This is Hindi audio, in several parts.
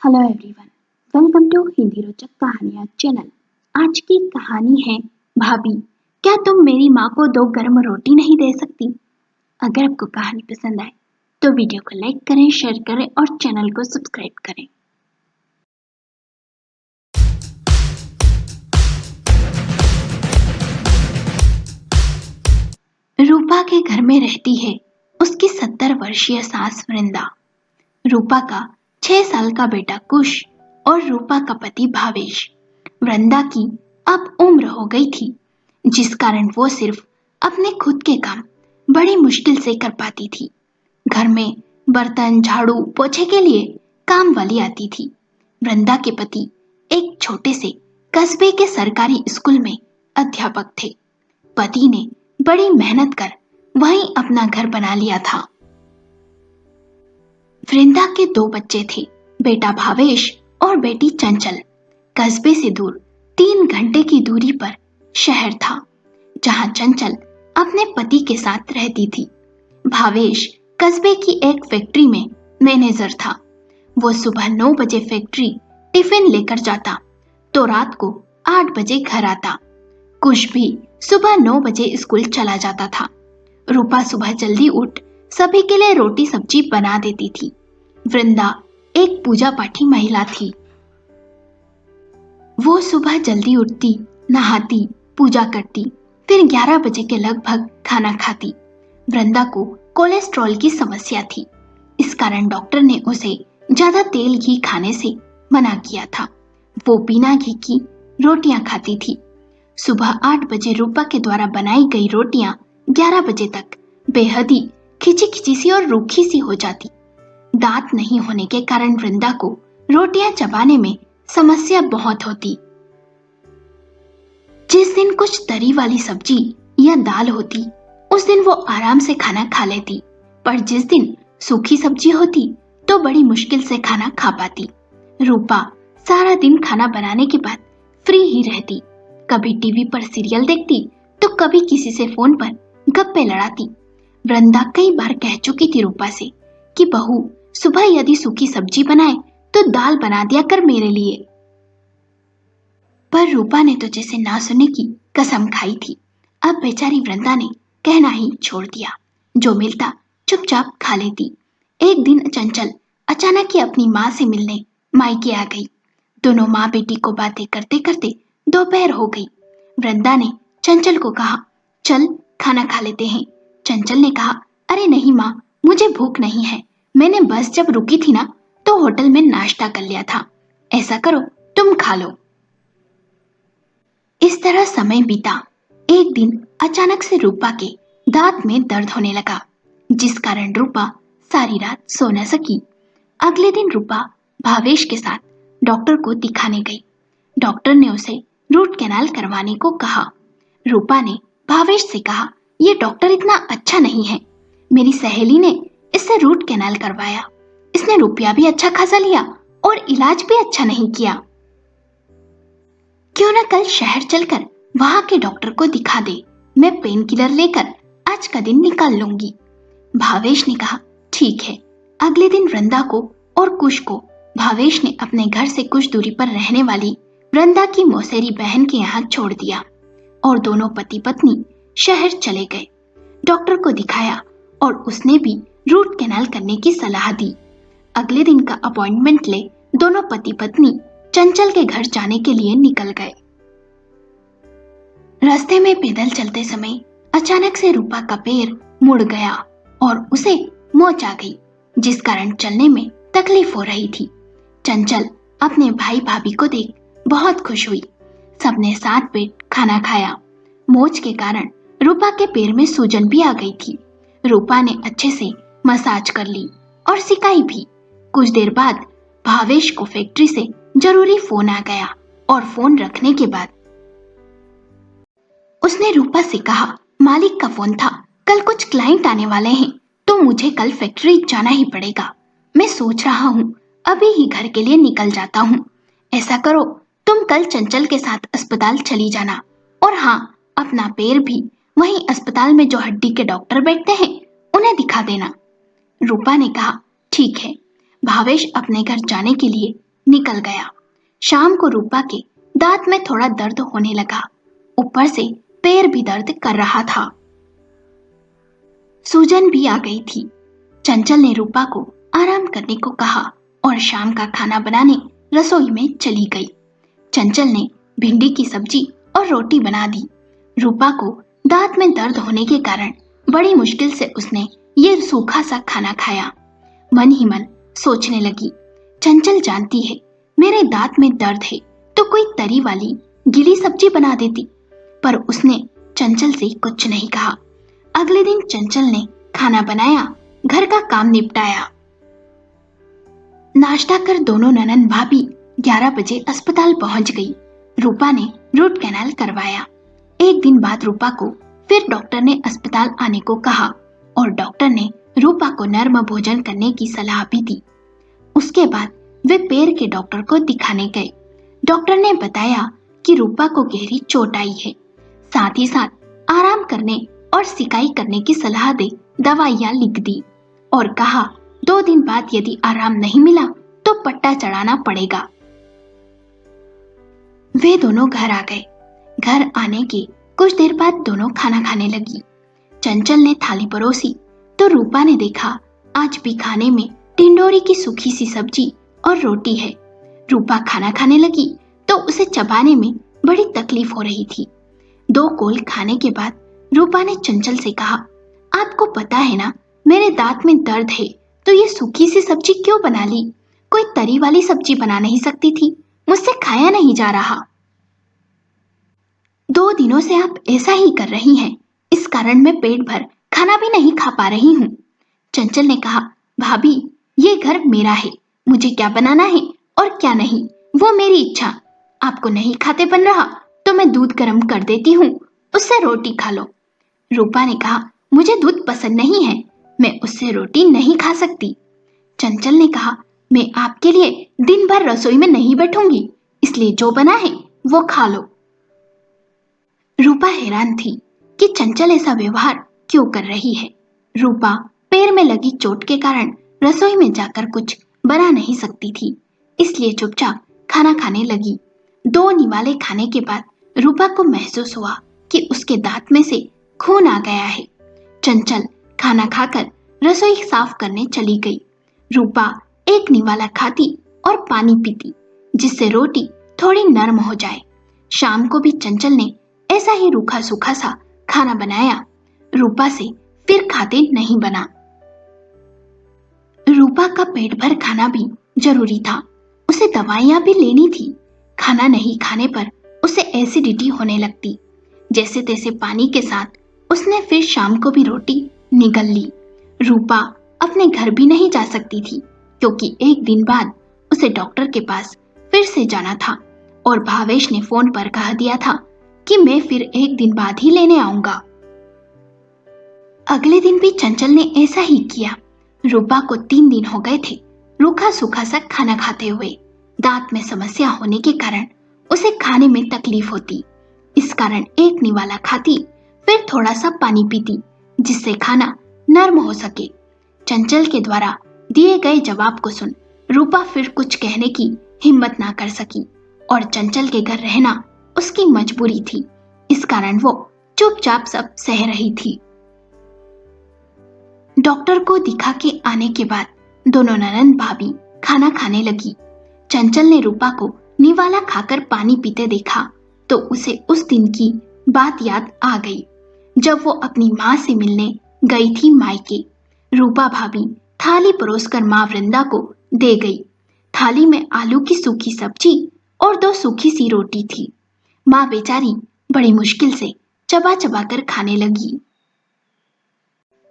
Hello everyone, welcome to Hindi रोचक कहानियाँ चैनल। आज की कहानी है भाभी, क्या तुम मेरी माँ को 2 गर्म रोटी नहीं दे सकती? अगर आपको कहानी पसंद आए तो वीडियो को लाइक करें, शेयर करें और चैनल को सब्सक्राइब करें। रूपा के घर में रहती है उसकी 70 वर्षीय सास वृंदा। रूपा का 6 साल का बेटा कुश और रूपा का पति भावेश। वृंदा की अब उम्र हो गई थी, जिस कारण वो सिर्फ अपने खुद के काम बड़ी मुश्किल से कर पाती थी। घर में बर्तन, झाड़ू, पोछे के लिए काम वाली आती थी। वृंदा के पति एक छोटे से कस्बे के सरकारी स्कूल में अध्यापक थे। पति ने बड़ी मेहनत कर वहीं अपना घर बना लिया था। वृंदा के 2 बच्चे थे, बेटा भावेश और बेटी चंचल। कस्बे से दूर 3 घंटे की दूरी पर शहर था, जहां चंचल अपने पति के साथ रहती थी। भावेश कस्बे की एक फैक्ट्री में मैनेजर था। वो सुबह 9 बजे फैक्ट्री टिफिन लेकर जाता तो रात को 8 बजे घर आता। कुश भी सुबह 9 बजे स्कूल चला जाता था। रूपा सुबह जल्दी उठ सभी के लिए रोटी सब्जी बना देती थी। वृंदा एक पूजा पाठी महिला थी। वो सुबह जल्दी उठती, नहाती, पूजा करती, फिर 11 बजे के लगभग खाना खाती। वृंदा को कोलेस्ट्रॉल की समस्या थी, इस कारण डॉक्टर ने उसे ज्यादा तेल घी खाने से मना किया था। वो बिना घी की रोटियां खाती थी। सुबह 8 बजे रूपा के द्वारा बनाई गई रोटियां 11 बजे तक बेहद ही खिंची खिंची सी और रूखी सी हो जाती। दांत नहीं होने के कारण वृंदा को रोटियां चबाने में समस्या बहुत होती। जिस दिन कुछ तरी वाली सब्जी या दाल होती, उस दिन वो आराम से खाना खा लेती, पर जिस दिन सूखी सब्जी होती तो बड़ी मुश्किल से खाना खा पाती। रूपा सारा दिन खाना बनाने के बाद फ्री ही रहती। कभी टीवी पर सीरियल देखती तो कभी किसी से फोन पर गप्पे लड़ाती। वृंदा कई बार कह चुकी थी रूपा से कि बहू, सुबह यदि सूखी सब्जी बनाए तो दाल बना दिया कर मेरे लिए। पर रूपा ने तो जैसे ना सुनने की कसम खाई थी। अब बेचारी वृंदा ने कहना ही छोड़ दिया। जो मिलता चुपचाप खा लेती। एक दिन चंचल अचानक ही अपनी माँ से मिलने मायके आ गई। दोनों माँ बेटी को बातें करते करते दोपहर हो गई। वृंदा ने चंचल को कहा, चल खाना खा लेते हैं। चंचल ने कहा, अरे नहीं माँ, मुझे भूख नहीं है। मैंने बस जब रुकी थी ना तो होटल में नाश्ता कर लिया था। ऐसा करो, तुम खा लो। इस तरह समय बीता। एक दिन अचानक से रूपा के दांत में दर्द होने लगा, जिस कारण रूपा सारी रात सो न सकी। अगले दिन रूपा भावेश के साथ डॉक्टर को दिखाने गई। डॉक्टर ने उसे रूट कैनाल करवाने को कहा। रूपा ने भावेश से कहा, यह डॉक्टर इतना अच्छा नहीं है। मेरी सहेली ने इससे रूट कैनाल करवाया। इसने रुपया भी अच्छा खासा लिया और इलाज भी अच्छा नहीं किया। क्यों न कल शहर चलकर वहां के डॉक्टर को दिखा दे। मैं पेन किलर लेकर आज का दिन निकाल लूंगी। भावेश ने कहा, ठीक है। अगले दिन वृंदा को और कुश को भावेश ने अपने घर से कुछ दूरी पर रहने वाली वृंदा की मौसेरी बहन के यहाँ छोड़ दिया और दोनों पति पत्नी शहर चले गए। डॉक्टर को दिखाया और उसने भी रूट कैनाल करने की सलाह दी। अगले दिन का अपॉइंटमेंट ले दोनों पति पत्नी चंचल के घर जाने के लिए निकल गए। रास्ते में पैदल चलते समय अचानक से रूपा का पैर मुड़ गया और उसे मोच आ गई, जिस कारण चलने में तकलीफ हो रही थी। चंचल अपने भाई भाभी को देख बहुत खुश हुई। सबने साथ बैठ खाना खाया। मोच के कारण रूपा के पैर में सूजन भी आ गई थी। रूपा ने अच्छे से मसाज कर ली और सिकाई भी। कुछ देर बाद भावेश को फैक्ट्री से जरूरी फोन आ गया और फोन रखने के बाद उसने रूपा से कहा, मालिक का फोन था, कल कुछ क्लाइंट आने वाले हैं तो मुझे कल फैक्ट्री जाना ही पड़ेगा। मैं सोच रहा हूँ अभी ही घर के लिए निकल जाता हूँ। ऐसा करो, तुम कल चंचल के साथ अस्पताल चली जाना और हाँ, अपना पैर भी वहीं अस्पताल में जो हड्डी के डॉक्टर बैठते हैं उन्हें दिखा देना। रूपा ने कहा, ठीक है। भावेश अपने घर जाने के लिए निकल गया। शाम को रूपा के दांत में थोड़ा दर्द होने लगा, ऊपर से पैर भी दर्द कर रहा था। सूजन भी आ गई थी। चंचल ने रूपा को आराम करने को कहा और शाम का खाना बनाने रसोई में चली गई। चंचल ने भिंडी की सब्जी और रोटी बना दी। रूपा को दांत में दर्द होने के कारण बड़ी मुश्किल से उसने ये सूखा सा खाना खाया। मन ही मन सोचने लगी, चंचल जानती है मेरे दांत में दर्द है तो कोई तरी वाली गीली सब्जी बना देती, पर उसने चंचल से कुछ नहीं कहा। अगले दिन चंचल ने खाना बनाया, घर का काम निपटाया। नाश्ता कर दोनों ननद भाभी 11 बजे अस्पताल पहुंच गई। रूपा ने रूट कैनाल करवाया। एक दिन बाद रूपा को फिर डॉक्टर ने अस्पताल आने को कहा और डॉक्टर ने रूपा को नर्म भोजन करने की सलाह भी दी। उसके बाद वे पैर के डॉक्टर को दिखाने गए। डॉक्टर ने बताया कि रूपा को गहरी चोट आई है, साथ ही साथ आराम करने और सिकाई करने की सलाह दे दवाइयां लिख दी और कहा 2 दिन बाद यदि आराम नहीं मिला तो पट्टा चढ़ाना पड़ेगा। वे दोनों घर आ गए। घर आने के कुछ देर बाद दोनों खाना खाने लगी। चंचल ने थाली परोसी तो रूपा ने देखा आज भी खाने में टिंडोरी की सूखी सी सब्जी और रोटी है। रूपा खाना खाने लगी तो उसे चबाने में बड़ी तकलीफ हो रही थी। 2 कोल खाने के बाद रूपा ने चंचल से कहा, आपको पता है ना मेरे दांत में दर्द है तो ये सूखी सी सब्जी क्यों बना ली? कोई तरी वाली सब्जी बना नहीं सकती थी? मुझसे खाया नहीं जा रहा। 2 दिनों से आप ऐसा ही कर रही हैं, इस कारण मैं पेट भर खाना भी नहीं खा पा रही हूँ। चंचल ने कहा, भाभी ये घर मेरा है, मुझे क्या बनाना है और क्या नहीं वो मेरी इच्छा। आपको नहीं खाते बन रहा तो मैं दूध गर्म कर देती हूँ, उससे रोटी खा लो। रूपा ने कहा, मुझे दूध पसंद नहीं है, मैं उससे रोटी नहीं खा सकती। चंचल ने कहा, मैं आपके लिए दिन भर रसोई में नहीं बैठूंगी, इसलिए जो बना है वो खा लो। रूपा हैरान थी कि चंचल ऐसा व्यवहार क्यों कर रही है। रूपा पैर में लगी चोट के कारण रसोई में जाकर कुछ बना नहीं सकती थी, इसलिए चुपचाप खाना खाने लगी। 2 निवाले खाने के बाद रूपा को महसूस हुआ कि उसके दांत में से खून आ गया है। चंचल खाना खाकर रसोई साफ करने चली गई। रूपा एक निवाला खाती और पानी पीती जिससे रोटी थोड़ी नरम हो जाए। शाम को भी चंचल ने ऐसा ही रूखा सूखा सा खाना बनाया। रूपा से फिर खाते नहीं बना। रूपा का पेट भर खाना भी जरूरी था, उसे दवाइयां भी लेनी थी। खाना नहीं खाने पर उसे एसिडिटी होने लगती। जैसे तैसे पानी के साथ उसने फिर शाम को भी रोटी निगल ली। रूपा अपने घर भी नहीं जा सकती थी क्योंकि एक दिन बाद उसे डॉक्टर के पास फिर से जाना था और भावेश ने फोन पर कह दिया था कि मैं फिर एक दिन बाद ही लेने आऊंगा। अगले दिन भी चंचल ने ऐसा ही किया। रूपा को 3 दिन हो गए थे रूखा सूखा सा खाना खाते हुए। दांत में समस्या होने के कारण उसे खाने में तकलीफ होती, इस कारण एक निवाला खाती फिर थोड़ा सा पानी पीती जिससे खाना नर्म हो सके। चंचल के द्वारा दिए गए जवाब को सुन रूपा फिर कुछ कहने की हिम्मत ना कर सकी और चंचल के घर रहना उसकी मजबूरी थी, इस कारण वो चुपचाप सब सह रही थी। डॉक्टर को दिखा के आने के बाद दोनों ननद भाभी खाना खाने लगी। चंचल ने रूपा को निवाला खाकर पानी पीते देखा तो उसे उस दिन की बात याद आ गई जब वो अपनी माँ से मिलने गई थी मायके। रूपा भाभी थाली परोसकर माँ वृंदा को दे गई। थाली में आलू की सूखी सब्जी और 2 सूखी सी रोटी थी। माँ बेचारी बड़ी मुश्किल से चबा चबा कर खाने लगी।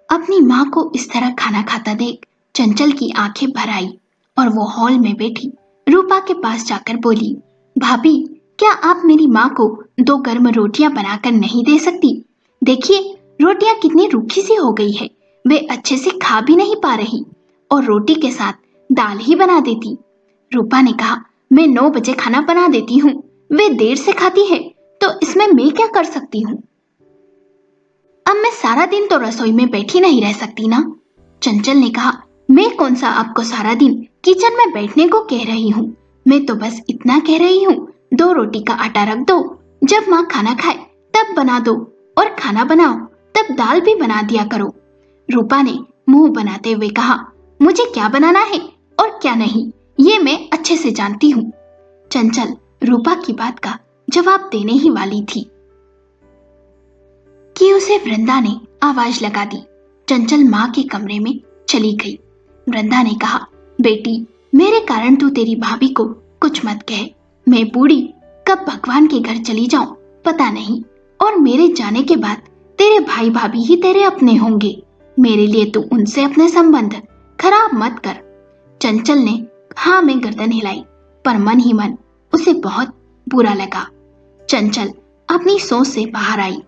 अपनी माँ को इस तरह खाना खाता देख चंचल की आंखें भर आई और वो हॉल में बैठी रूपा के पास जाकर बोली, भाभी क्या आप मेरी माँ को 2 गर्म रोटियां बनाकर नहीं दे सकती? देखिए रोटियां कितनी रूखी सी हो गई है, वे अच्छे से खा भी नहीं पा रही और रोटी के साथ दाल ही बना देती। रूपा ने कहा, मैं 9 बजे खाना बना देती हूँ, वे देर से खाती है तो इसमें मैं क्या कर सकती हूँ? अब मैं सारा दिन तो रसोई में बैठी नहीं रह सकती ना। चंचल ने कहा, मैं कौन सा आपको सारा दिन किचन में बैठने को कह रही हूँ, मैं तो बस इतना कह रही हूँ, 2 रोटी का आटा रख दो, जब माँ खाना खाए तब बना दो, और खाना बनाओ तब दाल भी बना दिया करो। रूपा ने मुंह बनाते हुए कहा, मुझे क्या बनाना है और क्या नहीं, ये मैं अच्छे से जानती हूँ। चंचल रूपा की बात का जवाब देने ही वाली थी कि उसे वृंदा ने आवाज लगा दी। चंचल माँ के कमरे में चली गई। वृंदा ने कहा, बेटी, मेरे कारण तू तेरी भाभी को कुछ मत कहे। मैं बूढ़ी कब भगवान के घर चली जाऊं पता नहीं, और मेरे जाने के बाद तेरे भाई भाभी ही तेरे अपने होंगे। मेरे लिए तू उनसे अपने संबंध खराब मत कर। चंचल ने हाँ में गर्दन हिलाई, पर मन ही मन उसे बहुत बुरा लगा। चंचल अपनी सोच से बाहर आई।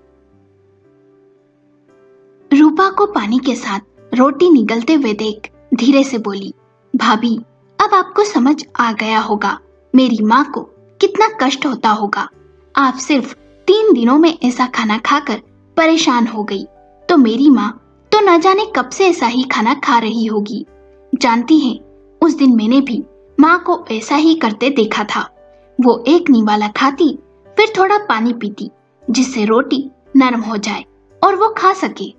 रूपा को पानी के साथ रोटी निगलते हुए देख धीरे से बोली, भाभी, अब आपको समझ आ गया होगा मेरी माँ को कितना कष्ट होता होगा। आप सिर्फ 3 दिनों में ऐसा खाना खाकर परेशान हो गई, तो मेरी माँ तो न जाने कब से ऐसा ही खाना खा रही होगी। जानती हैं, उस दिन मैंने भी माँ को ऐसा ही करते देखा था। वो एक निवाला खाती, फिर थोड़ा पानी पीती, जिससे रोटी नरम हो जाए और वो खा सके।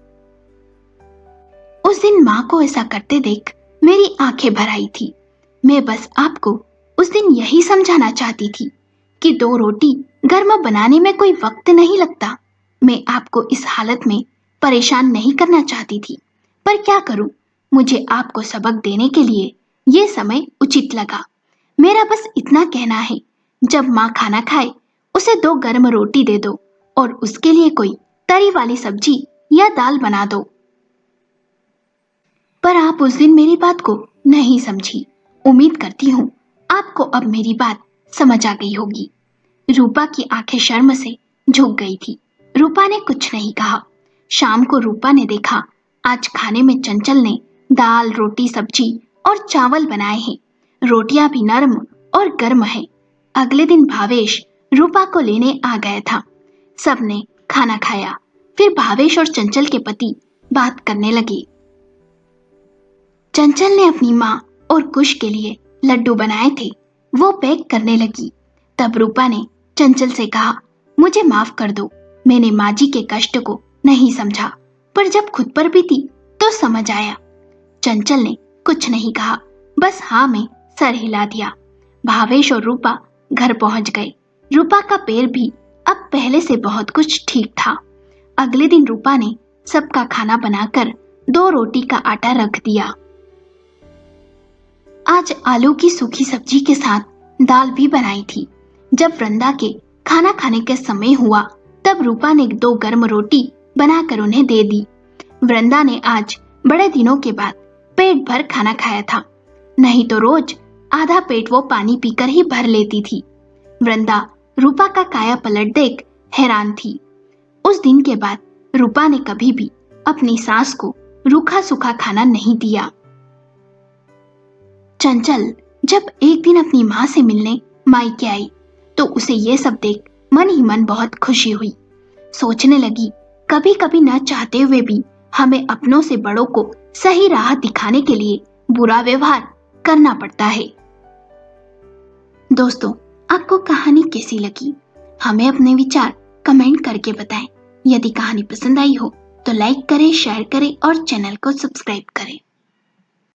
उस दिन माँ को ऐसा करते देख मेरी आंखें भर आई थी। मैं बस आपको उस दिन यही समझाना चाहती थी कि 2 रोटी गर्म बनाने में कोई वक्त नहीं लगता। मैं आपको इस हालत में परेशान नहीं करना चाहती थी, पर क्या करूं, मुझे आपको सबक देने के लिए ये समय उचित लगा। मेरा बस इतना कहना है, जब माँ खाना खाए उसे 2 गर्म रोटी दे दो और उसके लिए कोई तरी वाली सब्जी या दाल बना दो। पर आप उस दिन मेरी बात को नहीं समझी। उम्मीद करती हूँ आपको अब मेरी बात समझ आ गई होगी। रूपा की आंखें शर्म से झुक गई थी। रूपा ने कुछ नहीं कहा। शाम को रूपा ने देखा, आज खाने में चंचल ने दाल, रोटी, सब्जी और चावल बनाए हैं। रोटियां भी नरम और गर्म है। अगले दिन भावेश रूपा को लेने आ गया था। सबने खाना खाया। फिर भावेश और चंचल के पति बात करने लगे। चंचल ने अपनी माँ और कुश के लिए लड्डू बनाए थे, वो पैक करने लगी। तब रूपा ने चंचल से कहा, मुझे माफ कर दो, मैंने माँ जी के कष्ट को नहीं समझा, पर जब खुद पर बीती तो समझ आया। चंचल ने कुछ नहीं कहा, बस हाँ में सर हिला दिया। भावेश और रूपा घर पहुंच गए। रूपा का पैर भी अब पहले से बहुत कुछ ठीक था। अगले दिन रूपा ने सबका खाना बनाकर 2 रोटी का आटा रख दिया। आज आलू की सूखी सब्जी के साथ दाल भी बनाई थी। जब वृंदा के खाना खाने का समय हुआ, तब रूपा ने 2 गर्म रोटी बनाकर उन्हें दे दी। वृंदा ने आज बड़े दिनों के बाद पेट भर खाना खाया था, नहीं तो रोज आधा पेट वो पानी पीकर ही भर लेती थी। वृंदा रूपा का काया पलट देख हैरान थी। उस दिन के बाद रूपा ने कभी भी अपनी सास को रूखा सूखा खाना नहीं दिया। चंचल जब एक दिन अपनी माँ से मिलने मायके आई, तो उसे ये सब देख मन ही मन बहुत खुशी हुई। सोचने लगी, कभी कभी न चाहते हुए भी हमें अपनों से बड़ों को सही राह दिखाने के लिए बुरा व्यवहार करना पड़ता है। दोस्तों, आपको कहानी कैसी लगी? हमें अपने विचार कमेंट करके बताएं। यदि कहानी पसंद आई हो तो लाइक करें, शेयर करें और चैनल को सब्सक्राइब करें।